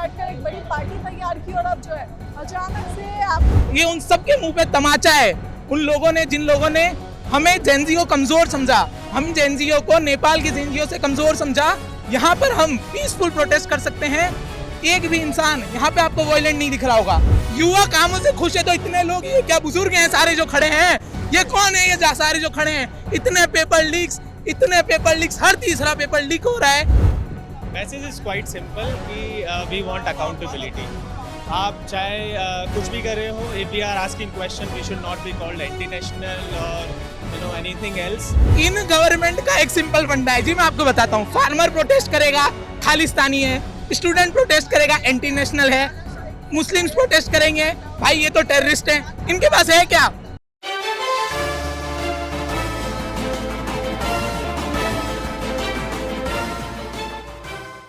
बैठकर एक बड़ी पार्टी तैयार की और अब जो है अचानक से आप ये उन सबके मुंह पे तमाचा है। उन लोगों ने जिन लोगों ने हमें जेनजीओ कमजोर समझा, हम जेनजीओ को नेपाल के जेनजीओ से कमजोर समझा। यहाँ पर हम पीसफुल प्रोटेस्ट कर सकते हैं। एक भी इंसान यहाँ पे आपको वायलेंट नहीं दिख रहा होगा। युवा कामों से खुश है तो इतने लोग, ये क्या बुजुर्ग हैं सारे जो खड़े हैं, ये कौन है ये सारे जो खड़े हैं? इतने पेपर लीक्स, हर तीसरा पेपर लीक हो रहा है। मैसेज इज क्वाइट सिंपल कि वी वांट अकाउंटेबिलिटी। आप चाहे कुछ भी कर रहे हो, if we are asking question we should not be called anti national और एनीथिंग एल्स। इन गवर्नमेंट का एक सिंपल फंडा है जी, मैं आपको बताता हूँ। फार्मर प्रोटेस्ट करेगा खालिस्तानी है, स्टूडेंट प्रोटेस्ट करेगा एंटी नेशनल है, मुस्लिम्स प्रोटेस्ट करेंगे भाई ये तो टेररिस्ट हैं। इनके पास है क्या?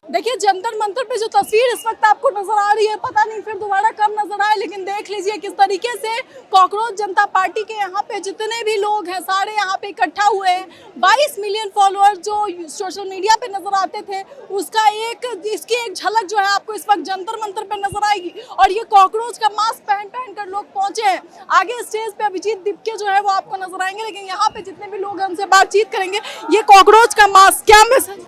देखिए जंतर मंतर पे जो तस्वीर इस वक्त आपको नजर आ रही है, पता नहीं फिर दोबारा कब नजर आए, लेकिन देख लीजिए किस तरीके से कॉकरोच जनता पार्टी के यहाँ पे जितने भी लोग हैं सारे यहाँ पे इकट्ठा हुए हैं। 22 मिलियन फॉलोअर्स जो सोशल मीडिया पे नजर आते थे, उसका इसकी एक झलक जो है आपको इस वक्त जंतर मंतर पे नजर आएगी। और ये कॉकरोच का मास्क पहन कर लोग पहुंचे हैं। आगे स्टेज पे अभिजीत दीपके जो है वो आपको नजर आएंगे, लेकिन यहाँ पे जितने भी लोग हैं उनसे बातचीत करेंगे। ये कॉकरोच का मास्क क्या मैसेज?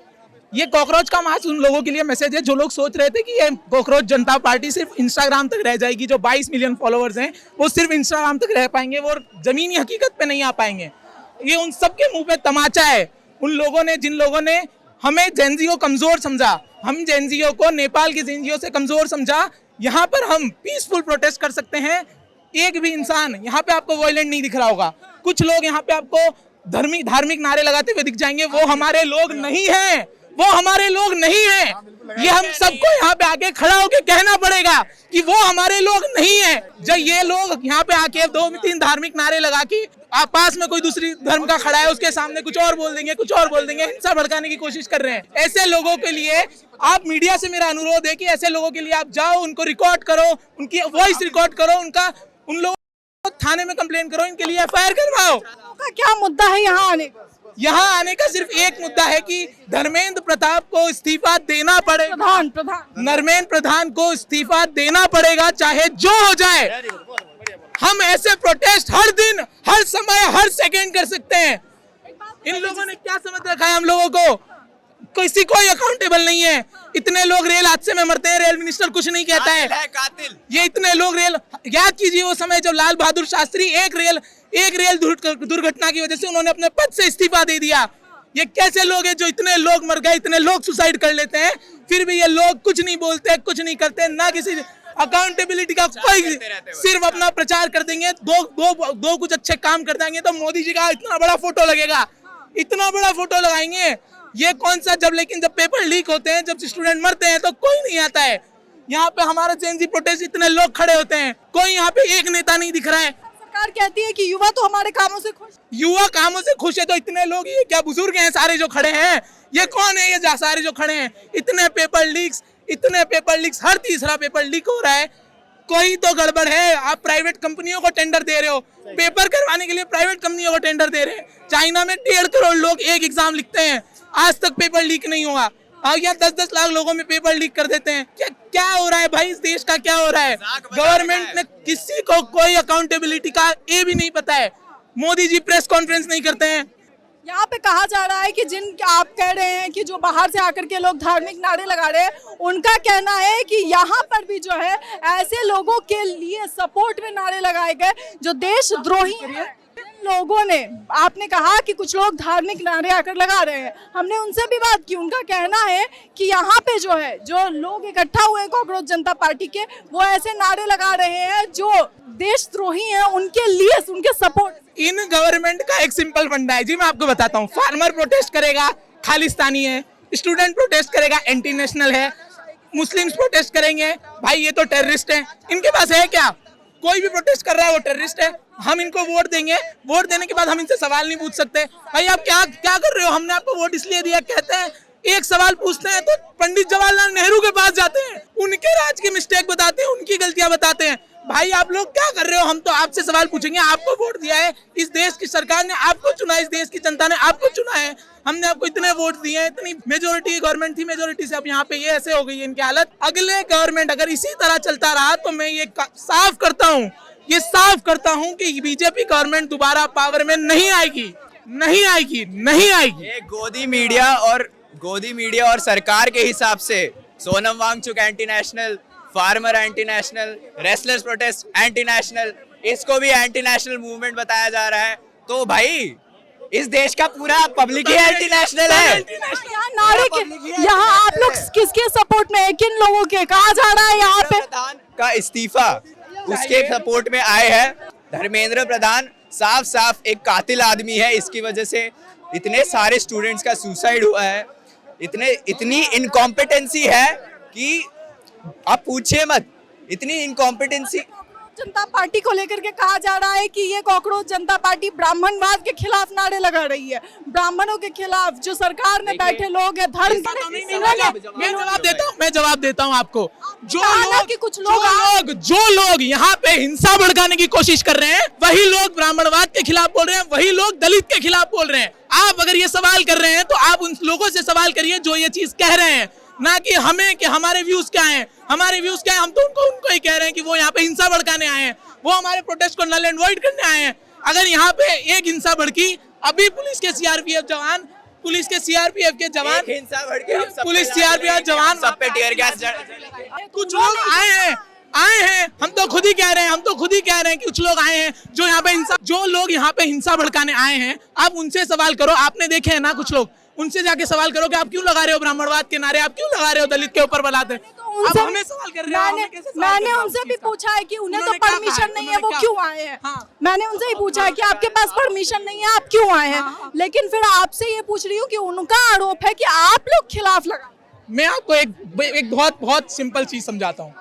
ये कॉकरोच का मास्क उन लोगों के लिए मैसेज है जो लोग सोच रहे थे कि ये कॉकरोच जनता पार्टी सिर्फ इंस्टाग्राम तक रह जाएगी। जो 22 मिलियन फॉलोअर्स हैं वो सिर्फ इंस्टाग्राम तक रह पाएंगे, वो जमीनी हकीकत पे नहीं आ पाएंगे। ये उन सबके मुंह पे तमाचा है। उन लोगों ने जिन लोगों ने हमें जेनजीओ कमजोर समझा, हम जेनजीओ को नेपाल के जेनजीओ से कमजोर समझा। यहाँ पर हम पीसफुल प्रोटेस्ट कर सकते हैं। एक भी इंसान यहाँ पे आपको वायलेंट नहीं दिख रहा होगा। कुछ लोग यहाँ पे आपको धार्मिक नारे लगाते हुए दिख जाएंगे, वो हमारे लोग नहीं है, वो हमारे लोग नहीं है। ये हम सबको यहाँ पे आके खड़ा होके कहना पड़ेगा कि वो हमारे लोग नहीं है। जब ये लोग यहाँ पे आके 2-3 धार्मिक नारे लगा के पास में कोई दूसरी धर्म का खड़ा है, उसके सामने कुछ और बोल देंगे, हिंसा भड़काने की कोशिश कर रहे हैं। ऐसे लोगों के लिए आप मीडिया से मेरा अनुरोध है कि ऐसे लोगों के लिए आप जाओ, उनको रिकॉर्ड करो, उनकी वॉइस रिकॉर्ड करो, उन लोगों को थाने में कंप्लेन करो, इनके लिए FIR करवाओ। क्या मुद्दा है यहाँ आने का? यहाँ आने का सिर्फ एक मुद्दा है कि धर्मेंद्र प्रताप को इस्तीफा देना पड़ेगा। धर्मेंद्र प्रधान को इस्तीफा देना पड़ेगा, चाहे जो हो जाए। हम ऐसे प्रोटेस्ट हर दिन, हर समय, हर सेकंड कर सकते हैं। इन लोगों ने क्या समझ रखा है हम लोगों को? किसी कोई अकाउंटेबल नहीं है। इतने लोग रेल हादसे में मरते हैं, रेल मिनिस्टर कुछ नहीं कहता है। ये इतने लोग याद कीजिए वो समय जब लाल बहादुर शास्त्री एक रेल दुर्घटना की वजह से उन्होंने अपने पद से इस्तीफा दे दिया। ये कैसे लोग हैं जो इतने लोग मर गए, इतने लोग सुसाइड कर लेते हैं, फिर भी ये लोग कुछ नहीं बोलते, कुछ नहीं करते, ना किसी अकाउंटेबिलिटी का कोई, सिर्फ अपना प्रचार कर देंगे। दो कुछ अच्छे काम कर देंगे तो मोदी जी का इतना बड़ा फोटो लगेगा, इतना बड़ा फोटो लगाएंगे। ये कौन सा लेकिन जब पेपर लीक होते हैं, जब स्टूडेंट मरते हैं तो कोई नहीं आता है। यहाँ पे हमारा जेनजी प्रोटेस्ट इतने लोग खड़े होते हैं, कोई यहाँ पे एक नेता नहीं दिख रहा है। सरकार कहती है कि युवा तो हमारे कामों से खुश, युवा कामों से खुश है तो इतने लोग, ये क्या बुजुर्ग हैं सारे जो खड़े हैं, ये कौन है ये सारे जो खड़े हैं? इतने पेपर लीक्स, हर तीसरा पेपर लीक हो रहा है। कोई तो गड़बड़ है। आप प्राइवेट कंपनियों को टेंडर दे रहे हो, पेपर करवाने के लिए प्राइवेट कंपनियों को टेंडर दे रहे हैं। चाइना में 1.5 करोड़ लोग एक एग्जाम लिखते हैं, आज तक पेपर लीक नहीं हुआ। यहाँ 10-10 लाख लोगों में पेपर लीक कर देते हैं। क्या हो रहा है भाई? इस देश का क्या हो रहा है? गवर्नमेंट ने किसी को कोई अकाउंटेबिलिटी का ये भी नहीं पता है। मोदी जी प्रेस कॉन्फ्रेंस नहीं करते हैं। यहाँ पे कहा जा रहा है कि आप कह रहे हैं कि जो बाहर से आकर के लोग धार्मिक नारे लगा रहे हैं, उनका कहना है कि यहाँ पर भी जो है ऐसे लोगों के लिए सपोर्ट में नारे लगाए गए जो देशद्रोही हैं। लोगों ने, आपने कहा कि कुछ लोग धार्मिक नारे आकर लगा रहे हैं, हमने उनसे भी बात की। उनका कहना है कि यहाँ पे जो लोग इकट्ठा हुए हैं कॉकरोच जनता पार्टी के, वो ऐसे नारे लगा रहे हैं जो देशद्रोही हैं, उनके लिए, उनके सपोर्ट। इन गवर्नमेंट का एक सिंपल फंडा है जी, मैं आपको बताता हूँ। फार्मर प्रोटेस्ट करेगा खालिस्तानी है, स्टूडेंट प्रोटेस्ट करेगा एंटी नेशनल है, मुस्लिम्स प्रोटेस्ट करेंगे भाई ये तो टेररिस्ट हैं। इनके पास है क्या? कोई भी प्रोटेस्ट कर रहा है वो टेररिस्ट है। हम इनको वोट देंगे, वोट देने के बाद हम इनसे सवाल नहीं पूछ सकते भाई आप क्या कर रहे हो, हमने आपको वोट इसलिए दिया। कहते हैं एक सवाल पूछते हैं तो पंडित जवाहरलाल नेहरू के पास जाते हैं, उनके राज की मिस्टेक बताते हैं, उनकी गलतियां बताते हैं। भाई आप लोग क्या कर रहे हो? हम तो आपसे सवाल पूछेंगे, आपको वोट दिया है, इस देश की सरकार ने आपको चुना है, इस देश की जनता ने आपको चुना है, हमने आपको इतने वोट दिए हैं, इतनी मेजोरिटी गवर्नमेंट थी, मेजोरिटी से अब यहाँ पे ये ऐसे हो गई है इनकी हालत। अगले गवर्नमेंट अगर इसी तरह चलता रहा तो मैं ये साफ करता हूँ कि बीजेपी गवर्नमेंट दोबारा पावर में नहीं आएगी, नहीं आएगी, नहीं आएगी। ये गोदी मीडिया और सरकार के हिसाब से Sonam Wangchuk anti national, farmer anti national, wrestlers protest anti national, इसको भी एंटी नेशनल मूवमेंट बताया जा रहा है। तो भाई इस देश का पूरा पब्लिक ही एंटी नेशनल है। यहाँ नारे के यहाँ आप लोग किसके सपोर्ट में है? किन लोगों के कहा जा रहा है यहाँ पे? प्रधान का इस्तीफा उसके सपोर्ट में आए हैं। धर्मेंद्र प्रधान साफ एक कातिल आदमी है, इसकी वजह से इतने सारे स्टूडेंट्स का सुसाइड हुआ है। इतनी इनकॉम्पिटेंसी है कि आप पूछिए मत, इतनी इनकॉम्पिटेंसी। जनता पार्टी को लेकर के कहा जा रहा है कि ये कॉकरोच जनता पार्टी ब्राह्मणवाद के खिलाफ नारे लगा रही है, ब्राह्मणों के खिलाफ, जो सरकार में बैठे लोग हैं, धर्म मैं जवाब देता हूँ आपको। जो लोग यहाँ पे हिंसा भड़काने की कोशिश कर रहे हैं, वही लोग ब्राह्मणवाद के खिलाफ बोल रहे हैं, वही लोग दलित के खिलाफ बोल रहे हैं। आप अगर ये सवाल कर रहे हैं तो आप उन लोगों से सवाल करिए जो ये चीज कह रहे हैं, ना कि हमें कि हमारे व्यूज क्या हैं। हमारे व्यूज क्या है? हम तो उनको ही कह रहे हैं कि वो यहाँ पे हिंसा भड़काने आए हैं, वो हमारे प्रोटेस्ट को नल एंड वॉइड करने आए हैं। अगर यहाँ पे एक हिंसा भड़की, अभी पुलिस के सीआरपीएफ के जवान, पुलिस सीआरपीएफ जवान सब पे टीयर गैस कुछ लोग आए हैं, हम तो खुद ही कह रहे हैं कि कुछ लोग आए हैं जो लोग यहाँ पे हिंसा भड़काने आए हैं। आप उनसे सवाल करो, आपने देखे हैं ना कुछ लोग, उनसे जाके सवाल करो कि आप क्यों लगा रहे हो ब्राह्मणवाद के नारे, आप क्यों लगा रहे हो दलित के ऊपर बलाते? आप हमें सवाल कर रहे हो। मैंने उनसे भी पूछा है कि उन्हें तो परमिशन नहीं है, वो क्यों आए हैं। मैंने उनसे ही पूछा है कि आपके पास परमिशन नहीं है, आप क्यों आए हैं। लेकिन फिर आपसे ये पूछ रही हूँ कि उनका आरोप है कि आप लोग खिलाफ लगा। मैं आपको एक बहुत सिंपल चीज समझाता हूँ।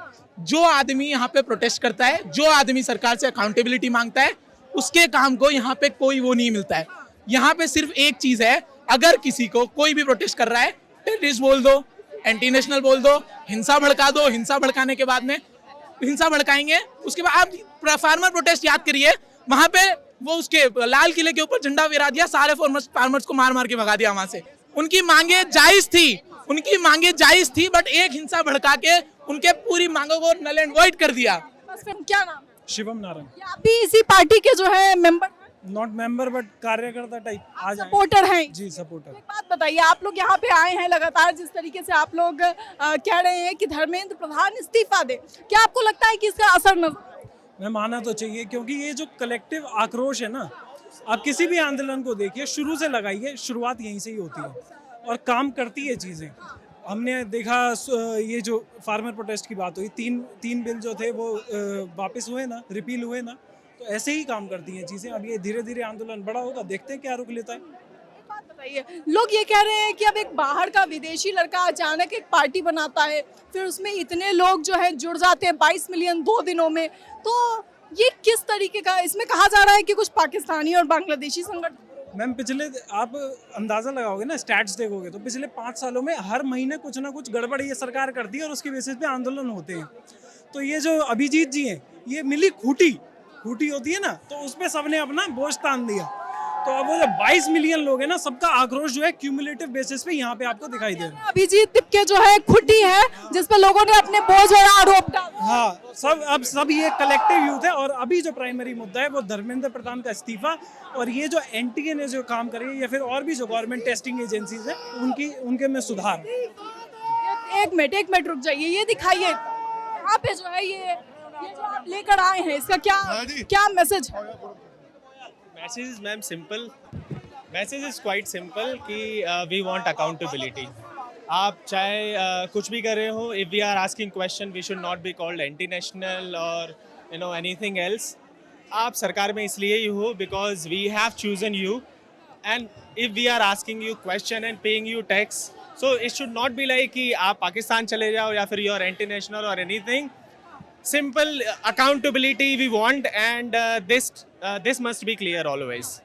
जो आदमी यहाँ पे प्रोटेस्ट करता है, जो आदमी सरकार से अकाउंटेबिलिटी मांगता है, उसके काम को यहाँ पे कोई वो नहीं मिलता है। यहाँ पे सिर्फ एक चीज है, अगर किसी को कोई भी प्रोटेस्ट कर रहा है, टेररिस्ट बोल दो, एंटी नेशनल बोल दो, हिंसा भड़का दो, हिंसा भड़काने के बाद में हिंसा भड़काएंगे, उसके बाद आप फार्मर प्रोटेस्ट याद करिए, वहां पे वो उसके लाल किले के ऊपर झंडा फहरा दिया, सारे फार्मर्स को मार के भगा दिया वहां से। उनकी मांगे जायज थी, बट एक हिंसा भड़का के उनके पूरी मांगों को नल एंड वॉइड कर दिया। बस फिर क्या नाम? शिवम नारायण। आप भी इसी पार्टी के जो है मेंबर? नॉट मेंबर बट कार्यकर्ता टाइप। आज सपोर्टर हैं? जी सपोर्टर। एक बात बताइए, आप लोग यहाँ पे आए हैं लगातार, जिस तरीके से आप लोग कह रहे हैं कि धर्मेंद्र प्रधान इस्तीफा दे, क्या आपको लगता है कि इसका असर नजर? मैं मानना तो चाहिए, क्योंकि ये जो कलेक्टिव आक्रोश है ना, आप किसी भी आंदोलन को देखिए, शुरू से लगाइए, शुरुआत यहीं से ही होती है और काम करती है चीज़ें। हमने देखा ये जो फार्मर प्रोटेस्ट की बात हुई, तीन बिल जो थे वो वापस हुए ना, रिपील हुए ना, तो ऐसे ही काम करती हैं चीज़ें। अब ये धीरे धीरे आंदोलन बड़ा होगा, देखते हैं क्या रुख लेता है। बात बताइए, लोग ये कह रहे हैं कि अब एक बाहर का विदेशी लड़का अचानक एक पार्टी बनाता है, फिर उसमें इतने लोग जो है जुड़ जाते हैं, 22 मिलियन 2 दिनों में, तो ये किस तरीके का? इसमें कहा जा रहा है कि कुछ पाकिस्तानी और बांग्लादेशी संगठन। मैम आप अंदाज़ा लगाओगे ना, स्टैट्स देखोगे तो पिछले 5 सालों में हर महीने कुछ ना कुछ गड़बड़ ये सरकार करती है और उसकी बेसिस पे आंदोलन होते हैं। तो ये जो अभिजीत जी हैं, ये मिली खूटी होती है ना, तो उस पर सबने अपना बोझ तान दिया। तो अब वो जो 22 मिलियन लोग हैं ना, सबका आक्रोश जो है क्यूमुलेटिव बेसिस पे यहाँ पे आपको दिखाई दे रहा है। अभिजीत के जो है खुटी है, जिस पे लोगों ने अपने बोझ और आरोप डाला। हाँ, सब ये कलेक्टिव यूथ है। और अभी जो प्राइमरी मुद्दा है वो धर्मेंद्र प्रधान का इस्तीफा, और ये जो एनटीए ने जो काम करे, या फिर और भी जो गवर्नमेंट टेस्टिंग एजेंसीज है उनके में सुधार। एक मिनट रुक जाइए, ये दिखाइए यहाँ पे जो है ये जो आप लेकर आए हैं, इसका क्या मैसेज है? Message is ma'am simple, message is quite simple कि वी वांट अकाउंटेबिलिटी। आप चाहे कुछ भी कर रहे हो, if we are asking question we should not be called anti national और एनीथिंग एल्स। आप सरकार में इसलिए ही हो because we have chosen you, and if we are asking you question and paying you tax, so it should not be like कि आप पाकिस्तान चले जाओ या फिर यू आर एंटी नेशनल और anything. Simple accountability we want, and this must be clear always,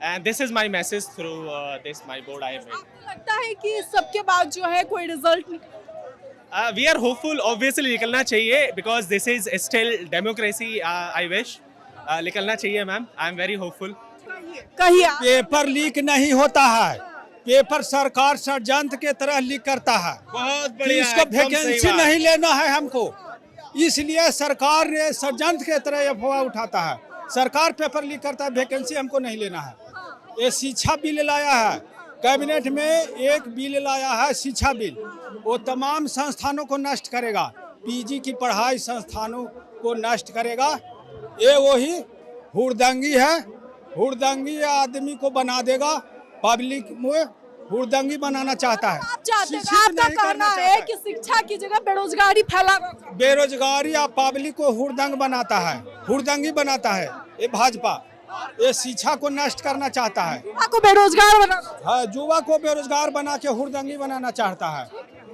and this is my message through this my board I have made. आपको लगता है कि सबके बाद जो है कोई रिजल्ट निकले? वी आर होपफुल, ऑब्वियसली निकलना चाहिए because this is still democracy. I wish निकलना चाहिए ma'am. I am very hopeful. कहिए आप। पेपर लीक नहीं होता है, पेपर सरकार षड्यंत्र के तरह लीक करता है. बहुत कि इसको वैकेंसी नहीं लेना है हमको, इसलिए सरकार ने षड्यंत्र के तरह अफवाह उठाता है. सरकार पेपर लीक करता है, वैकेंसी हमको नहीं लेना है. ये शिक्षा बिल लाया है, कैबिनेट में एक बिल लाया है शिक्षा बिल, वो तमाम संस्थानों को नष्ट करेगा. पीजी की पढ़ाई संस्थानों को नष्ट करेगा. ये वही हुड़दंगी है, हुड़दंगी आदमी को बना देगा. पब्लिक में हुड़दंगी बनाना चाहता है. आप चाहते हैं, शिक्षित आपका नहीं कहना करना है चाहता कि शिक्षा की जगह बेरोजगारी फैला रहा है। बेरोजगारी या पब्लिक को हुड़दंग बनाता है, हुड़दंगी बनाता है. ये भाजपा ये शिक्षा को नष्ट करना चाहता है. युवा को बेरोजगार बना। हाँ, युवा को बेरोजगार बना के हुड़दंगी बनाना चाहता है.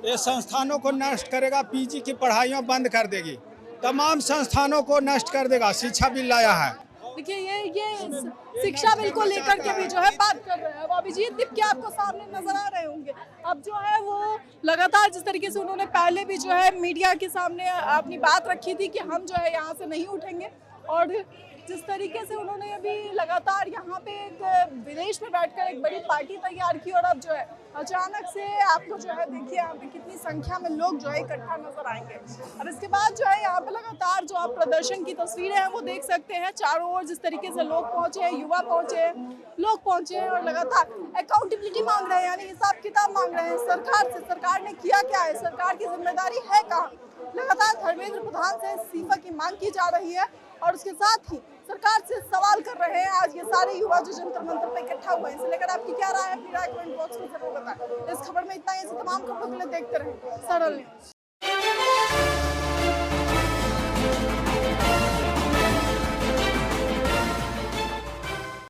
ये संस्थानों को नष्ट करेगा, पीजी की पढ़ाइयाँ बंद कर देगी, तमाम संस्थानों को नष्ट कर देगा. शिक्षा बिल लाया है. देखिए ये शिक्षा बिल को लेकर के भी जो है बात कर रहे हैं. अब अभिजीत दीप आपको सामने नजर आ रहे होंगे. अब जो है वो लगातार जिस तरीके से उन्होंने पहले भी जो है मीडिया के सामने अपनी बात रखी थी कि हम जो है यहाँ से नहीं उठेंगे, और जिस तरीके से उन्होंने अभी लगातार यहाँ पे एक विदेश में बैठकर एक बड़ी पार्टी तैयार की, और अब जो है अचानक से आपको जो है देखिए यहाँ पे कितनी संख्या में लोग जो है इकट्ठा नजर आएंगे. और इसके बाद जो है यहाँ पे लगातार जो आप प्रदर्शन की तस्वीरें हैं वो देख सकते हैं. चारों ओर जिस तरीके से लोग पहुंचे हैं, युवा पहुंचे हैं, लोग पहुंचे हैं, और लगातार अकाउंटेबिलिटी मांग रहे हैं, यानी हिसाब किताब मांग रहे हैं सरकार से. सरकार ने किया क्या है, सरकार की जिम्मेदारी है कहाँ. लगातार धर्मेंद्र प्रधान से इस्तीफा की मांग की जा रही है, और उसके साथ ही सरकार से सवाल कर रहे हैं आज ये सारे युवा जो जंतर मंतर पे इकट्ठा हुए हैं. इसे लेकर आपकी क्या राय है, अपनी राय कमेंट बॉक्स में जरूर बताएं. इस खबर में इतना ही. ऐसे तमाम खबरों के लिए देखते रहें सरल न्यूज.